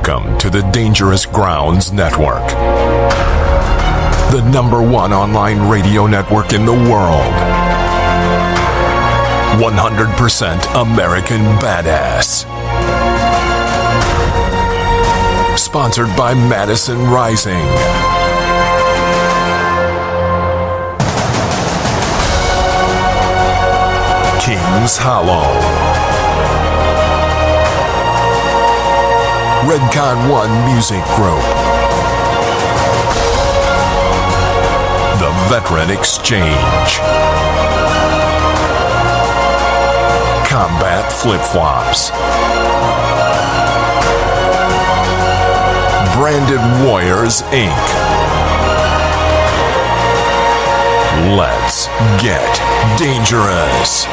Welcome to the Dangerous Grounds Network, the #1 online radio network in the world. 100% American Badass. Sponsored by Madison Rising. Kings Hollow. Redcon 1 Music Group. The Veteran Exchange. Combat Flip-Flops. Branded Warriors, Inc. Let's get dangerous.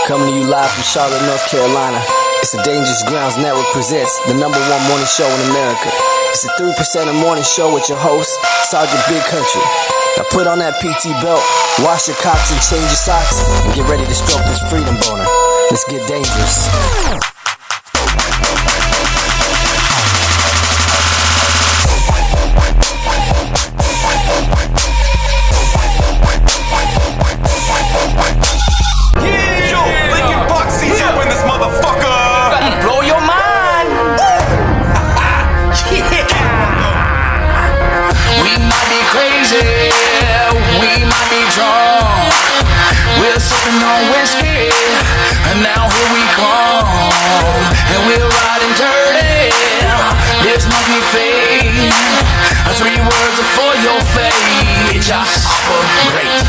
Coming to you live from Charlotte, North Carolina. It's the Dangerous Grounds Network presents the #1 morning show in America. It's the 3% of morning show with your host, Sergeant Big Country. Now put on that PT belt, wash your cocks and change your socks, and get ready to stroke this freedom boner. Let's get dangerous. On whiskey, and now here we come, and we're riding dirty. This must be fate. 3 words are for your fate. Operate.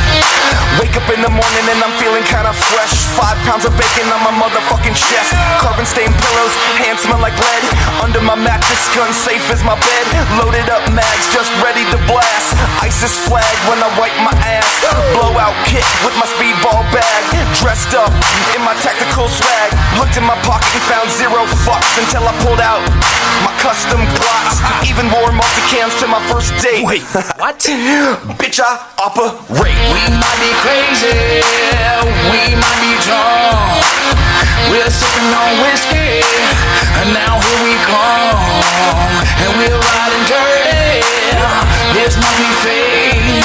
Wake up in the morning and I'm feeling kinda fresh. 5 pounds of bacon on my motherfucking chest. Carbon stained pillows, hands smell like lead. Under my mattress, gun safe as my bed. Loaded up mags, just ready to blast. ISIS flag when I wipe my ass. Blowout kit with my speedball bag. Dressed up in my tactical swag. Looked in my pocket and found 0 fucks until I pulled out my custom Glocks. Even wore multicams to my first date. Wait, what? Bitch, I operate. We might be crazy, we might be drunk. We're sipping on whiskey, and now here we come, and we're riding dirty. This might be fate.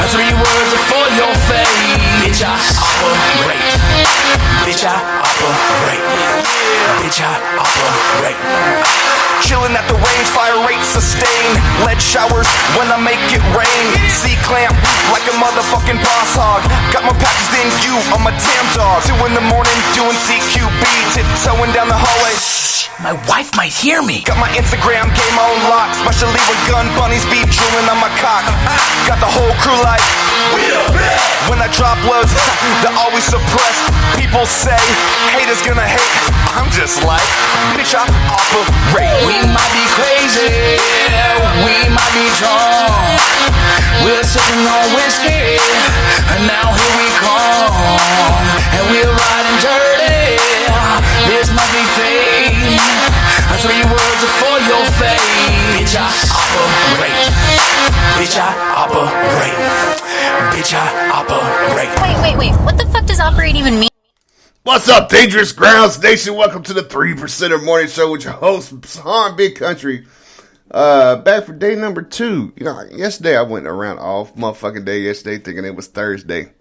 3 words are for your fate. Bitch, I operate. Bitch, I operate. Bitch, I operate. Chillin' at the range, fire rate sustained. Lead showers when I make it rain. C-clamp like a motherfucking boss hog. Got my packaged in view on my damn dog. 2 in the morning doing CQB, tiptoeing down the hallway. My wife might hear me. Got my Instagram game on lock, especially when gun bunnies be drooling on my cock. Got the whole crew like, we the best. When I drop loads, they're always suppressed. People say, haters gonna hate. I'm just like, bitch, I operate. We might be crazy, we might be drunk. We're sipping on whiskey, and now here we come, and we're riding dirty. This must be fate. 3 words are for your fate. Bitch, I operate. Bitch, I operate. Bitch, I operate. Wait. What the fuck does operate even mean? What's up, Dangerous Grounds Nation? Welcome to the 3% Morning Show with your host, Son Big Country. Back for day number 2. You know, yesterday I went around all motherfucking day yesterday thinking it was Thursday.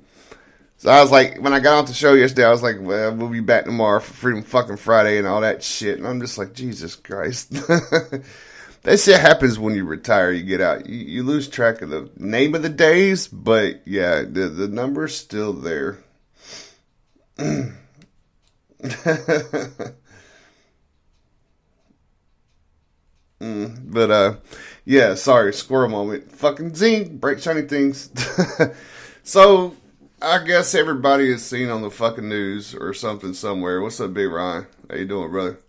So I was like, when I got off the show yesterday, I was like, well, we'll be back tomorrow for Freedom fucking Friday and all that shit. And I'm just like, Jesus Christ. That shit happens when you retire, you get out. You lose track of the name of the days, but yeah, the number's still there. Yeah, sorry, squirrel moment. Fucking zing, break shiny things. So, I guess everybody is seen on the fucking news or something somewhere. What's up, Big Ryan? How you doing, brother?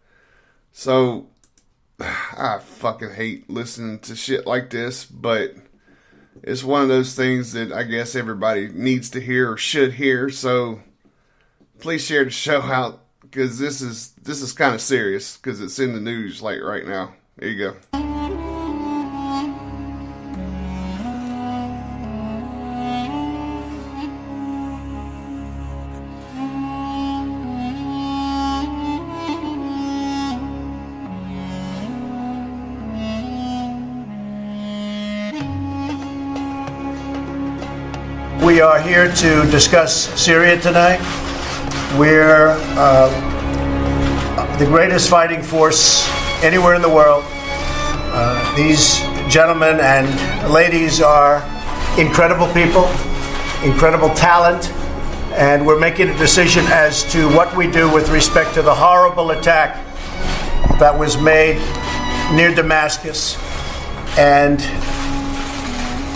So, I fucking hate listening to shit like this, but it's one of those things that I guess everybody needs to hear or should hear. So, please share the show out, because this is kind of serious, because it's in the news like right now. There you go. we are here to discuss Syria tonight. We're the greatest fighting force anywhere in the world. These gentlemen and ladies are incredible people, incredible talent, and we're making a decision as to what we do with respect to the horrible attack that was made near Damascus. And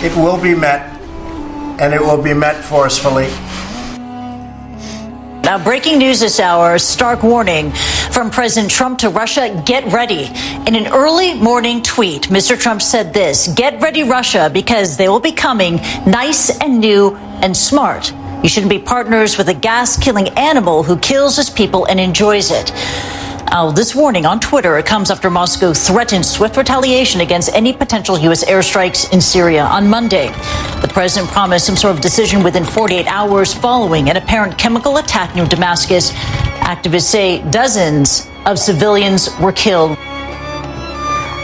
it will be met, and it will be met forcefully. Now, breaking news this hour, a stark warning from President Trump to Russia: get ready. In an early morning tweet, Mr. Trump said this: get ready, Russia, because they will be coming nice and new and smart. You shouldn't be partners with a gas-killing animal who kills his people and enjoys it. This warning on Twitter, it comes after Moscow threatened swift retaliation against any potential U.S. airstrikes in Syria on Monday. The president promised some sort of decision within 48 hours following an apparent chemical attack near Damascus. Activists say dozens of civilians were killed.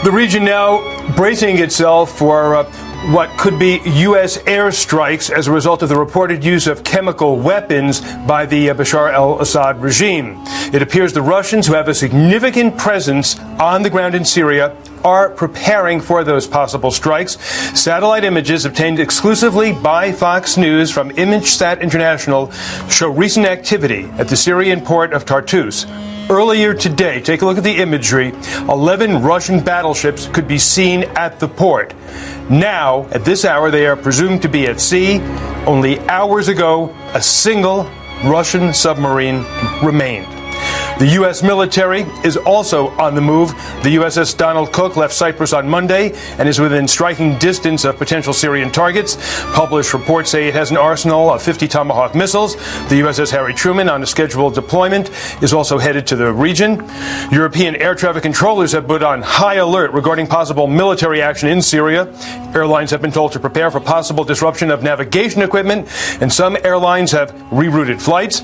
The region now bracing itself for what could be U.S. airstrikes as a result of the reported use of chemical weapons by the Bashar al-Assad regime. It appears the Russians, who have a significant presence on the ground in Syria, are preparing for those possible strikes. Satellite images obtained exclusively by Fox News from ImageSat International show recent activity at the Syrian port of Tartus. Earlier today, take a look at the imagery, 11 Russian battleships could be seen at the port. Now, at this hour, they are presumed to be at sea. Only hours ago, a single Russian submarine remained. The U.S. military is also on the move. The USS Donald Cook left Cyprus on Monday and is within striking distance of potential Syrian targets. Published reports say it has an arsenal of 50 Tomahawk missiles. The USS Harry Truman, on a scheduled deployment, is also headed to the region. European air traffic controllers have put on high alert regarding possible military action in Syria. Airlines have been told to prepare for possible disruption of navigation equipment, and some airlines have rerouted flights.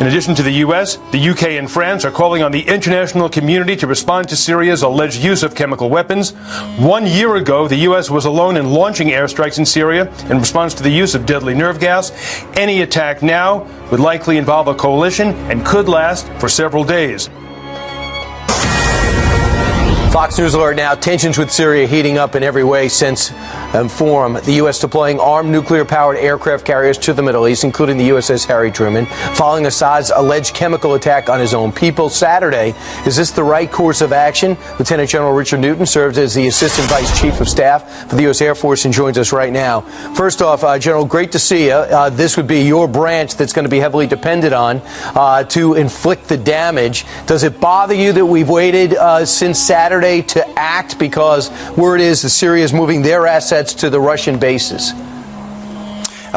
In addition to the U.S., the U.K. and France are calling on the international community to respond to Syria's alleged use of chemical weapons. 1 year ago, the U.S. was alone in launching airstrikes in Syria in response to the use of deadly nerve gas. Any attack now would likely involve a coalition and could last for several days. Fox News alert now. Tensions with Syria heating up in every way since forum. The U.S. deploying armed nuclear-powered aircraft carriers to the Middle East, including the USS Harry Truman, following Assad's alleged chemical attack on his own people Saturday. Is this the right course of action? Lieutenant General Richard Newton serves as the Assistant Vice Chief of Staff for the U.S. Air Force and joins us right now. First off, General, great to see you. This would be your branch that's going to be heavily depended on to inflict the damage. Does it bother you that we've waited since Saturday to act, because word is that Syria is moving their assets to the Russian bases?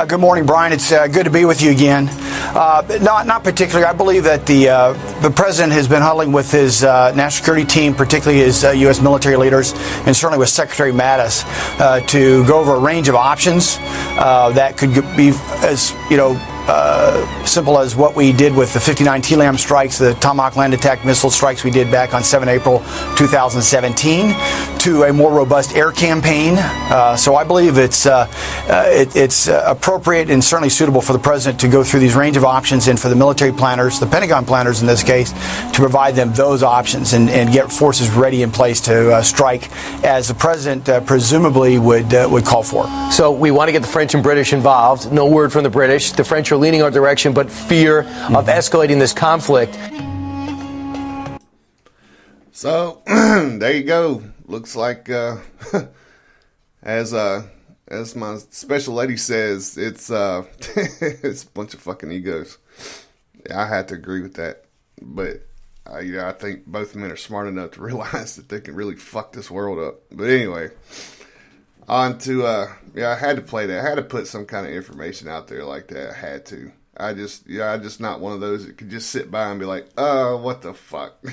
Good morning, Brian. It's good to be with you again. Not particularly. I believe that the president has been huddling with his national security team, particularly his U.S. military leaders, and certainly with Secretary Mattis, to go over a range of options that could be, as simple as what we did with the 59 TLAM strikes, the Tomahawk land attack missile strikes we did back on 7 April 2017, to a more robust air campaign. So I believe it's appropriate and certainly suitable for the president to go through these range of options, and for the military planners, the Pentagon planners in this case, to provide them those options and get forces ready in place to strike as the president presumably would call for. So we want to get the French and British involved. No word from the British. The French are leaning our direction, but fear of escalating this conflict. So there you go. Looks like as my special lady says, it's it's a bunch of fucking egos. Yeah, I had to agree with that, but I think both men are smart enough to realize that they can really fuck this world up. But anyway, on to I had to play that. I had to put some kind of information out there like that. I had to. I just not one of those that could just sit by and be like, oh, what the fuck,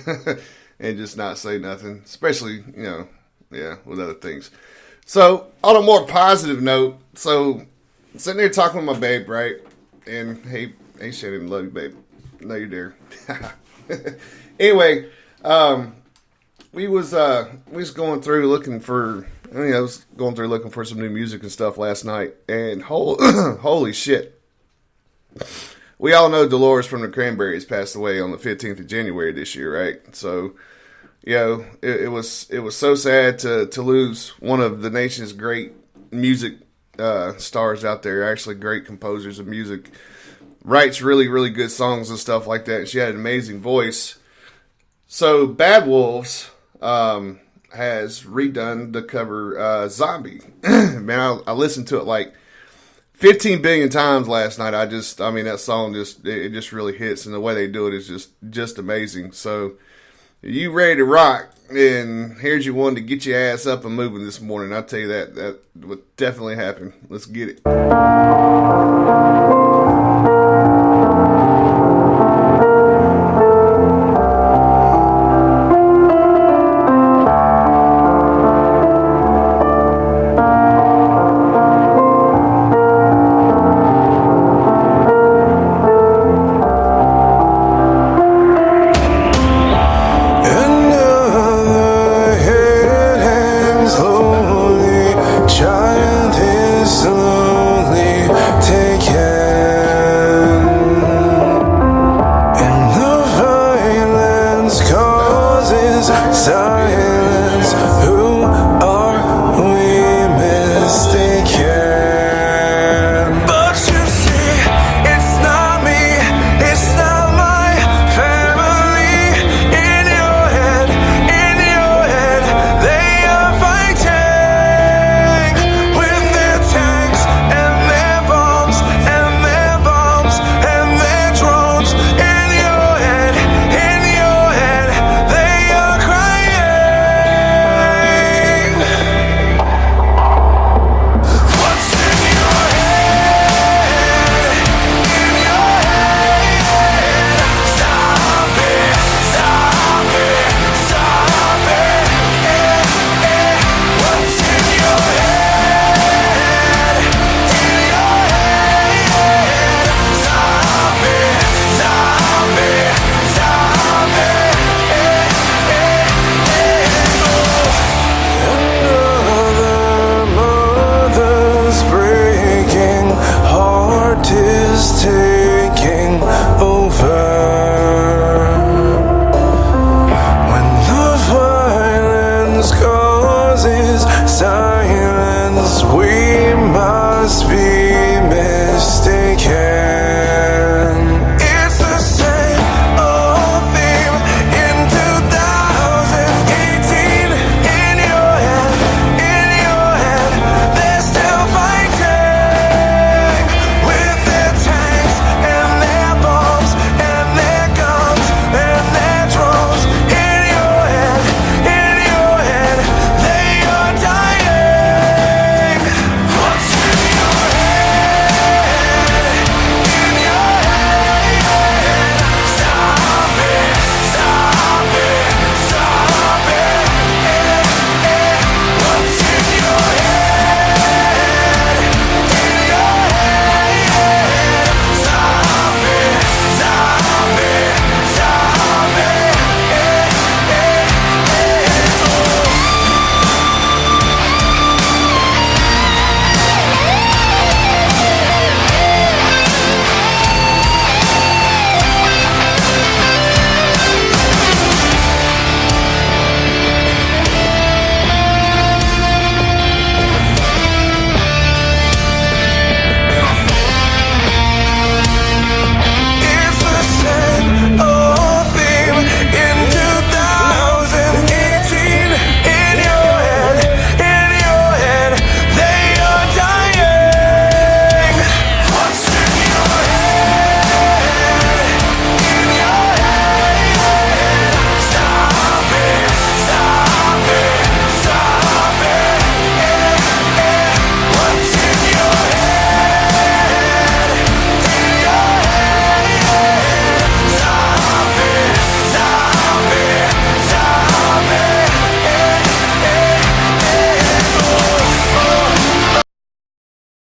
and just not say nothing, especially, with other things. So, on a more positive note, so sitting there talking with my babe, right? And hey Shannon, love you, babe. No, you dear. Anyway, we was going through looking for I was going through looking for some new music and stuff last night, and holy shit. We all know Dolores from the Cranberries passed away on the 15th of January this year, right? So, it was so sad to lose one of the nation's great music stars out there, actually great composers of music. Writes really, really good songs and stuff like that. She had an amazing voice. So Bad Wolves has redone the cover Zombie. Man, I listened to it like 15 billion times last night. That song just really hits, and the way they do it is just amazing. So you ready to rock? And here's your one to get your ass up and moving this morning. I'll tell you that would definitely happen. Let's get it. silence, we must be mistaken.